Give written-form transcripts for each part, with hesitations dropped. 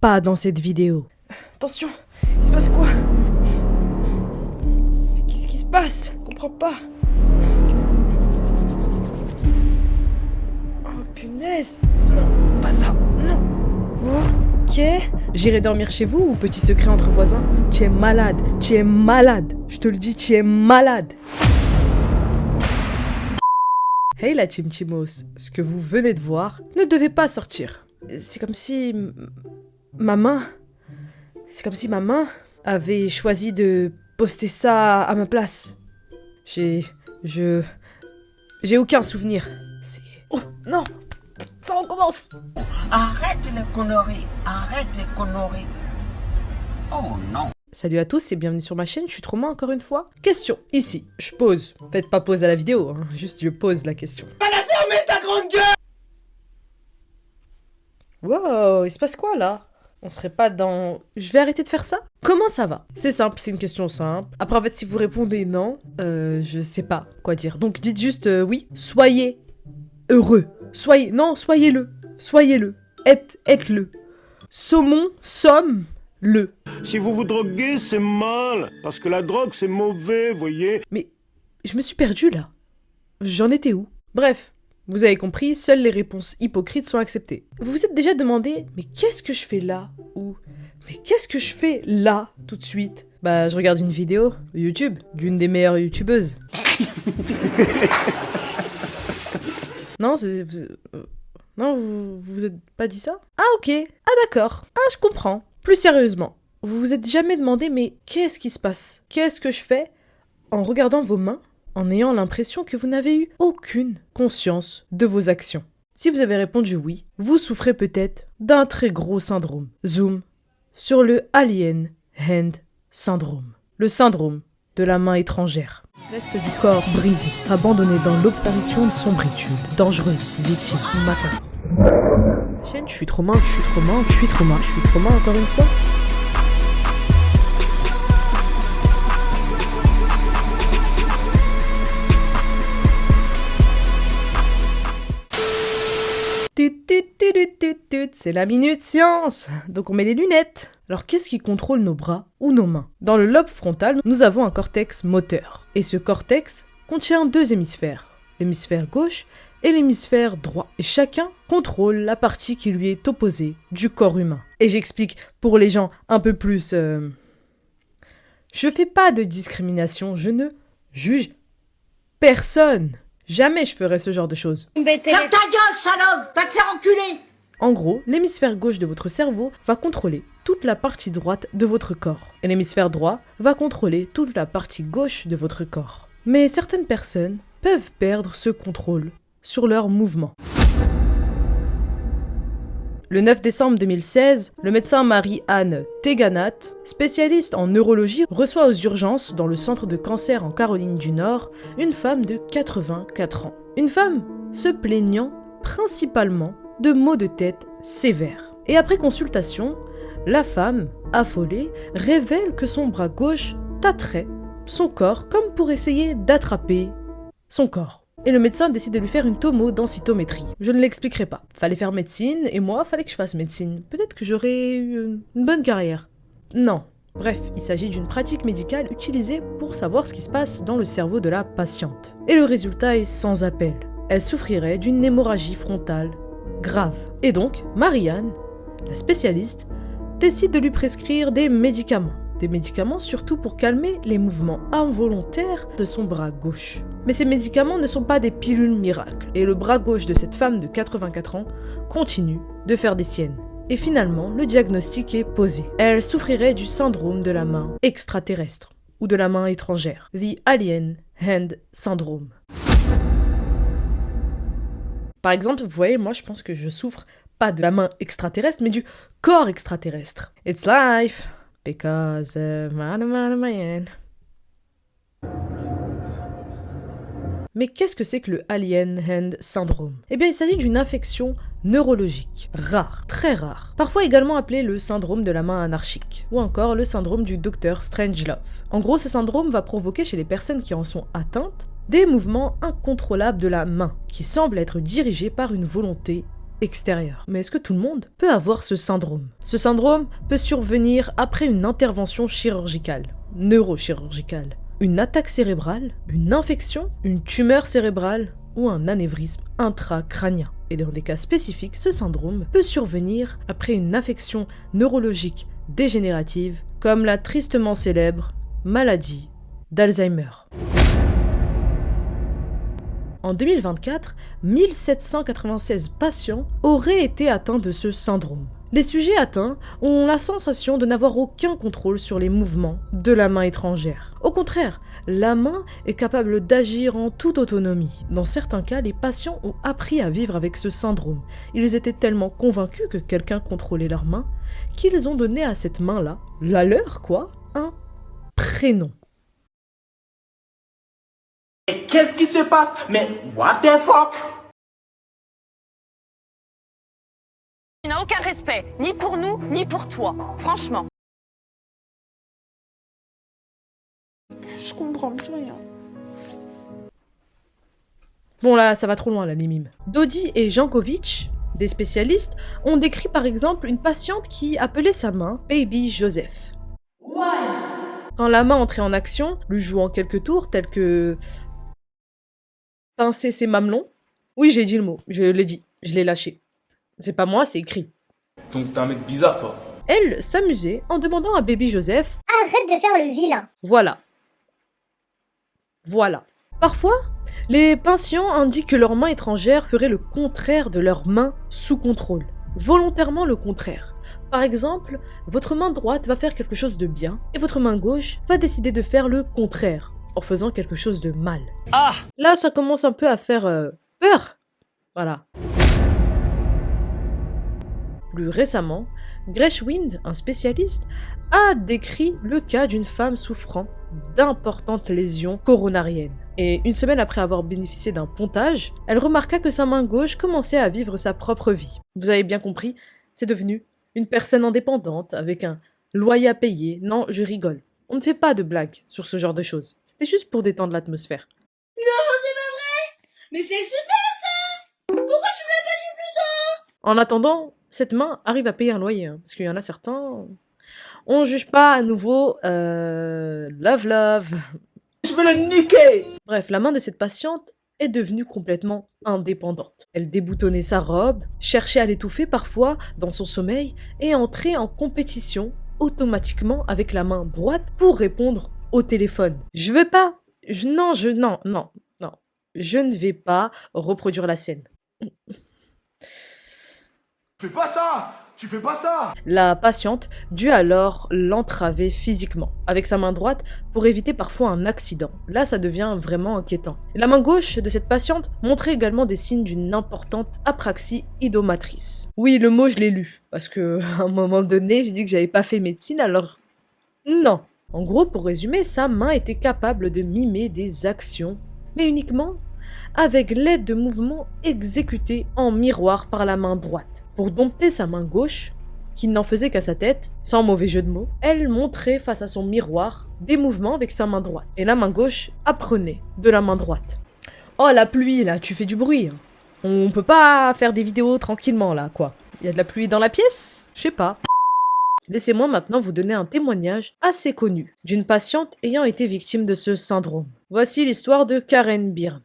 pas dans cette vidéo. Attention, il se passe quoi? Mais qu'est-ce qui se passe? Je comprends pas. Oh punaise. Non, pas ça, non. Ok. J'irai dormir chez vous ou petit secret entre voisins? Tu es malade, tu es malade. Je te le dis, tu es malade. Hey la Team Timos, ce que vous venez de voir ne devait pas sortir. C'est comme si ma main avait choisi de poster ça à ma place. J'ai aucun souvenir. C'est... Oh non, ça recommence. Arrête les conneries, arrête les conneries. Oh non. Salut à tous et bienvenue sur ma chaîne, je suis Trauma encore une fois. Question, ici, je pose. Faites pas pause à la vidéo, hein. Juste je pose la question. Va la fermer ta grande gueule. Wow, il se passe quoi là? On serait pas dans... Je vais arrêter de faire ça? Comment ça va? C'est simple, c'est une question simple. Après en fait si vous répondez non, je sais pas quoi dire. Donc dites juste oui. Soyez heureux. Soyez... Non, soyez-le. Soyez-le. Êtes-le. Sommes-le. Si vous vous droguez, c'est mal, parce que la drogue, c'est mauvais, voyez. Mais je me suis perdue là. J'en étais où? Bref, vous avez compris, seules les réponses hypocrites sont acceptées. Vous vous êtes déjà demandé, mais qu'est-ce que je fais là? Ou, mais qu'est-ce que je fais là, tout de suite? Bah, je regarde une vidéo YouTube d'une des meilleures youtubeuses. Non, non, vous êtes pas dit ça? Ah ok, ah d'accord, ah je comprends. Plus sérieusement, vous vous êtes jamais demandé mais qu'est-ce qui se passe? Qu'est-ce que je fais en regardant vos mains, en ayant l'impression que vous n'avez eu aucune conscience de vos actions? Si vous avez répondu oui, vous souffrez peut-être d'un très gros syndrome. Zoom sur le Alien Hand Syndrome. Le syndrome de la main étrangère. Reste du corps brisé, abandonné dans l'obsparition de sombritude, dangereuse, victime, macabre. Chaîne, je suis trauma encore une fois. C'est la minute science. Donc on met les lunettes. Alors qu'est-ce qui contrôle nos bras ou nos mains? Dans le lobe frontal, nous avons un cortex moteur. Et ce cortex contient deux hémisphères, l'hémisphère gauche et l'hémisphère droit. Et chacun contrôle la partie qui lui est opposée du corps humain. Et j'explique pour les gens un peu plus... Je fais pas de discrimination, je ne juge personne. Jamais je ferais ce genre de choses. Ferme ta gueule, salope, va te faire enculer. En gros, l'hémisphère gauche de votre cerveau va contrôler toute la partie droite de votre corps. Et l'hémisphère droit va contrôler toute la partie gauche de votre corps. Mais certaines personnes peuvent perdre ce contrôle sur leurs mouvements. Le 9 décembre 2016, le médecin Marie-Anne Teganat, spécialiste en neurologie, reçoit aux urgences dans le centre de cancer en Caroline du Nord une femme de 84 ans. Une femme se plaignant principalement de maux de tête sévères. Et après consultation, la femme, affolée, révèle que son bras gauche tâterait son corps comme pour essayer d'attraper son corps. Et le médecin décide de lui faire une tomodensitométrie. Je ne l'expliquerai pas. Fallait faire médecine, et moi, fallait que je fasse médecine. Peut-être que j'aurais eu une bonne carrière. Non. Bref, il s'agit d'une pratique médicale utilisée pour savoir ce qui se passe dans le cerveau de la patiente. Et le résultat est sans appel. Elle souffrirait d'une hémorragie frontale grave. Et donc, Marie-Anne, la spécialiste, décide de lui prescrire des médicaments. Des médicaments surtout pour calmer les mouvements involontaires de son bras gauche. Mais ces médicaments ne sont pas des pilules miracles, et le bras gauche de cette femme de 84 ans continue de faire des siennes. Et finalement, le diagnostic est posé. Elle souffrirait du syndrome de la main extraterrestre, ou de la main étrangère, The Alien Hand Syndrome. Par exemple, vous voyez, moi je pense que je souffre pas de la main extraterrestre, mais du corps extraterrestre. It's life, because man. Mais qu'est-ce que c'est que le Alien Hand Syndrome? Eh bien, il s'agit d'une infection neurologique, rare, très rare, parfois également appelée le syndrome de la main anarchique, ou encore le syndrome du Dr Strangelove. En gros, ce syndrome va provoquer chez les personnes qui en sont atteintes des mouvements incontrôlables de la main, qui semblent être dirigés par une volonté extérieur. Mais est-ce que tout le monde peut avoir ce syndrome? Ce syndrome peut survenir après une intervention chirurgicale, neurochirurgicale, une attaque cérébrale, une infection, une tumeur cérébrale ou un anévrisme intracrânien. Et dans des cas spécifiques, ce syndrome peut survenir après une affection neurologique dégénérative comme la tristement célèbre maladie d'Alzheimer. En 2024, 1796 patients auraient été atteints de ce syndrome. Les sujets atteints ont la sensation de n'avoir aucun contrôle sur les mouvements de la main étrangère. Au contraire, la main est capable d'agir en toute autonomie. Dans certains cas, les patients ont appris à vivre avec ce syndrome. Ils étaient tellement convaincus que quelqu'un contrôlait leur main qu'ils ont donné à cette main-là, la leur quoi, un prénom. Qu'est-ce qui se passe? Mais what the fuck? Tu n'as aucun respect, ni pour nous, ni pour toi, franchement. Je comprends plus rien. Bon là, ça va trop loin là, les mimes. Dodi et Jankovic, des spécialistes, ont décrit par exemple une patiente qui appelait sa main Baby Joseph. Quand la main entrait en action, lui jouant quelques tours tels que pincer ses mamelons. Oui, j'ai dit le mot, je l'ai dit, je l'ai lâché. C'est pas moi, c'est écrit. Donc t'es un mec bizarre, toi. Elle s'amusait en demandant à Baby Joseph « Arrête de faire le vilain !» Voilà. Parfois, les patients indiquent que leur main étrangère ferait le contraire de leur main sous contrôle. Volontairement le contraire. Par exemple, votre main droite va faire quelque chose de bien et votre main gauche va décider de faire le contraire en faisant quelque chose de mal. Ah! Là, ça commence un peu à faire peur. Voilà. Plus récemment, Greshwind, un spécialiste, a décrit le cas d'une femme souffrant d'importantes lésions coronariennes. Et une semaine après avoir bénéficié d'un pontage, elle remarqua que sa main gauche commençait à vivre sa propre vie. Vous avez bien compris, c'est devenu une personne indépendante avec un loyer à payer. Non, je rigole. On ne fait pas de blagues sur ce genre de choses. C'était juste pour détendre l'atmosphère. Non, c'est pas vrai! Mais c'est super ça! Pourquoi tu me l'as pas dit plus tôt? En attendant, cette main arrive à payer un loyer, hein, parce qu'il y en a certains... On juge pas à nouveau... love. Je veux le niquer! Bref, la main de cette patiente est devenue complètement indépendante. Elle déboutonnait sa robe, cherchait à l'étouffer parfois dans son sommeil et entrait en compétition automatiquement avec la main droite pour répondre au téléphone. Je veux pas... Non. Je ne vais pas reproduire la scène. Fais pas ça! Tu fais pas ça! La patiente dut alors l'entraver physiquement avec sa main droite pour éviter parfois un accident. Là, ça devient vraiment inquiétant. La main gauche de cette patiente montrait également des signes d'une importante apraxie idomatrice. Oui, le mot, je l'ai lu, parce que à un moment donné, j'ai dit que j'avais pas fait médecine, alors non. En gros, pour résumer, sa main était capable de mimer des actions, mais uniquement avec l'aide de mouvements exécutés en miroir par la main droite. Pour dompter sa main gauche, qui n'en faisait qu'à sa tête, sans mauvais jeu de mots, elle montrait face à son miroir des mouvements avec sa main droite. Et la main gauche apprenait de la main droite. Oh la pluie là, tu fais du bruit. Hein. On peut pas faire des vidéos tranquillement là, quoi. Il y a de la pluie dans la pièce? Je sais pas. Laissez-moi maintenant vous donner un témoignage assez connu d'une patiente ayant été victime de ce syndrome. Voici l'histoire de Karen Byrne.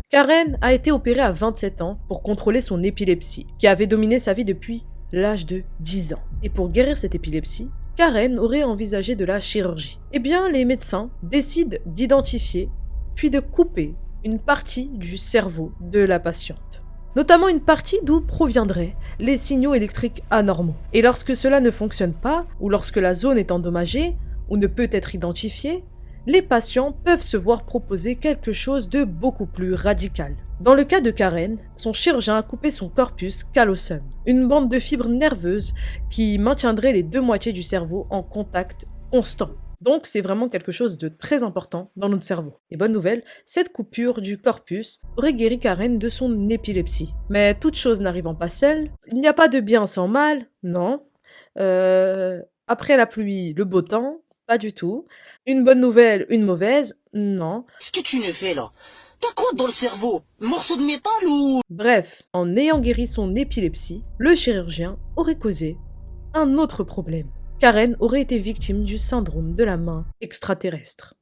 Karen a été opérée à 27 ans pour contrôler son épilepsie, qui avait dominé sa vie depuis l'âge de 10 ans. Et pour guérir cette épilepsie, Karen aurait envisagé de la chirurgie. Eh bien, les médecins décident d'identifier, puis de couper une partie du cerveau de la patiente. Notamment une partie d'où proviendraient les signaux électriques anormaux. Et lorsque cela ne fonctionne pas, ou lorsque la zone est endommagée, ou ne peut être identifiée, les patients peuvent se voir proposer quelque chose de beaucoup plus radical. Dans le cas de Karen, son chirurgien a coupé son corpus callosum, une bande de fibres nerveuses qui maintiendrait les deux moitiés du cerveau en contact constant. Donc c'est vraiment quelque chose de très important dans notre cerveau. Et bonne nouvelle, cette coupure du corpus aurait guéri Karen de son épilepsie. Mais toute chose n'arrivant pas seule, il n'y a pas de bien sans mal, non. Après la pluie, le beau temps, pas du tout. Une bonne nouvelle, une mauvaise, non. Ce que tu ne fais là, T'as quoi dans le cerveau? Morceau de métal ou... Bref, en ayant guéri son épilepsie, le chirurgien aurait causé un autre problème. Karen aurait été victime du syndrome de la main extraterrestre.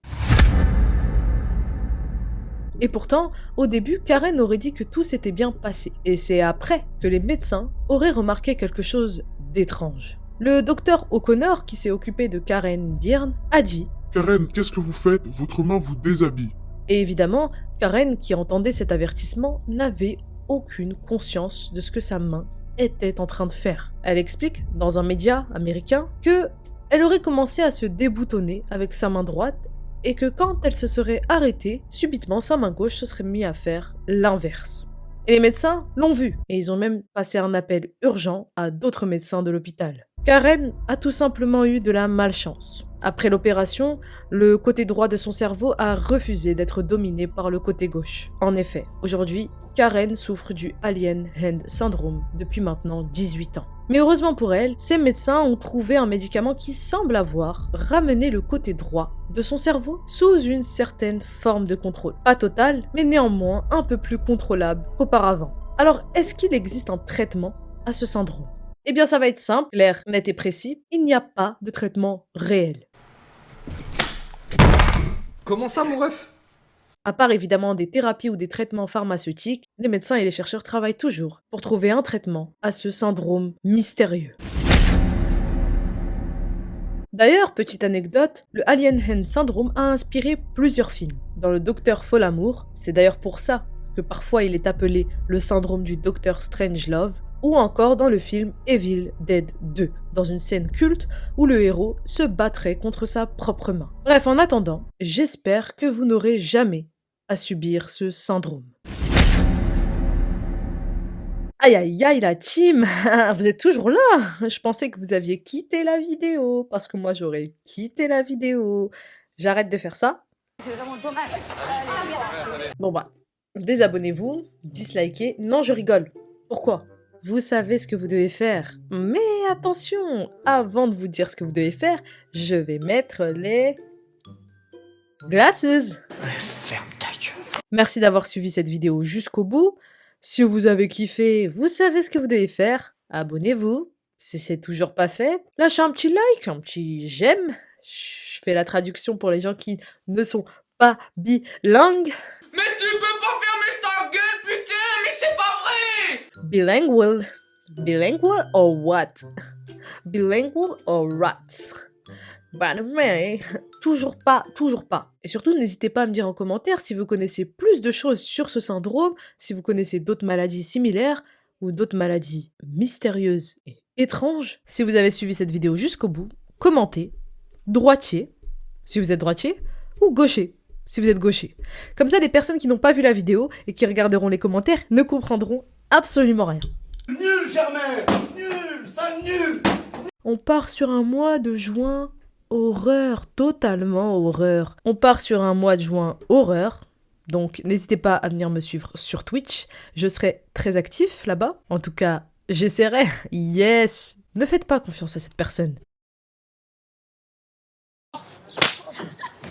Et pourtant, au début, Karen aurait dit que tout s'était bien passé. Et c'est après que les médecins auraient remarqué quelque chose d'étrange. Le docteur O'Connor, qui s'est occupé de Karen Byrne, a dit « Karen, qu'est-ce que vous faites? Votre main vous déshabille. » Et évidemment, Karen, qui entendait cet avertissement, n'avait aucune conscience de ce que sa main était en train de faire. Elle explique, dans un média américain, que elle aurait commencé à se déboutonner avec sa main droite et que quand elle se serait arrêtée, subitement sa main gauche se serait mise à faire l'inverse. Et les médecins l'ont vu, et ils ont même passé un appel urgent à d'autres médecins de l'hôpital. Karen a tout simplement eu de la malchance. Après l'opération, le côté droit de son cerveau a refusé d'être dominé par le côté gauche. En effet, aujourd'hui, Karen souffre du Alien Hand Syndrome depuis maintenant 18 ans. Mais heureusement pour elle, ces médecins ont trouvé un médicament qui semble avoir ramené le côté droit de son cerveau sous une certaine forme de contrôle. Pas total, mais néanmoins un peu plus contrôlable qu'auparavant. Alors, est-ce qu'il existe un traitement à ce syndrome? Eh bien, ça va être simple, clair, net et précis. Il n'y a pas de traitement réel. Comment ça, mon ref? À part évidemment des thérapies ou des traitements pharmaceutiques, les médecins et les chercheurs travaillent toujours pour trouver un traitement à ce syndrome mystérieux. D'ailleurs, petite anecdote, le Alien Hand Syndrome a inspiré plusieurs films. Dans le Docteur Folamour, c'est d'ailleurs pour ça que parfois il est appelé le syndrome du Docteur Strangelove, ou encore dans le film Evil Dead 2, dans une scène culte où le héros se battrait contre sa propre main. Bref, en attendant, j'espère que vous n'aurez jamais à subir ce syndrome. Aïe aïe aïe la team, vous êtes toujours là. Je pensais que vous aviez quitté la vidéo, parce que moi j'aurais quitté la vidéo. J'arrête de faire ça. C'est vraiment dommage. Bon bah, désabonnez-vous, dislikez. Non, je rigole. Pourquoi ? Vous savez ce que vous devez faire. Mais attention, avant de vous dire ce que vous devez faire, je vais mettre les glasses. Ferme ta gueule. Merci d'avoir suivi cette vidéo jusqu'au bout. Si vous avez kiffé, vous savez ce que vous devez faire. Abonnez-vous. Si c'est toujours pas fait, lâchez un petit like, un petit j'aime. Je fais la traduction pour les gens qui ne sont pas bilingues. Mais tu peux pas fermer ta gueule, putain, mais c'est pas vrai! Bilingual. Bilingual or what? Bilingual or what? Bah mais toujours pas. Et surtout, n'hésitez pas à me dire en commentaire si vous connaissez plus de choses sur ce syndrome, si vous connaissez d'autres maladies similaires ou d'autres maladies mystérieuses et étranges. Si vous avez suivi cette vidéo jusqu'au bout, commentez droitier, si vous êtes droitier, ou gaucher, si vous êtes gaucher. Comme ça, les personnes qui n'ont pas vu la vidéo et qui regarderont les commentaires ne comprendront absolument rien. Nul, Germain! Nul! Sale nul! On part sur un mois de juin horreur, totalement horreur. On part sur un mois de juin horreur. Donc n'hésitez pas à venir me suivre sur Twitch. Je serai très actif là-bas. En tout cas, j'essaierai. Yes! Ne faites pas confiance à cette personne.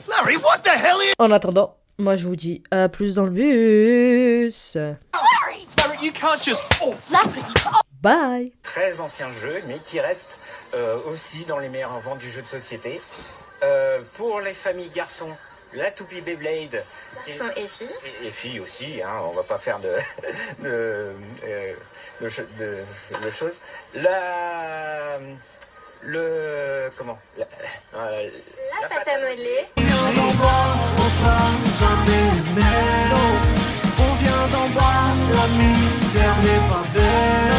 Larry, what the hell is... En attendant, moi je vous dis à plus dans le bus. Larry, you can't just... Oh, Bye! Très ancien jeu, mais qui reste aussi dans les meilleures ventes du jeu de société. Pour les familles garçons, la toupie Beyblade. Garçons et filles. Et filles aussi, hein, on va pas faire de choses. La pâte à modeler. On sera jamais les mêmes. On vient d'en bas, la misère n'est pas belle.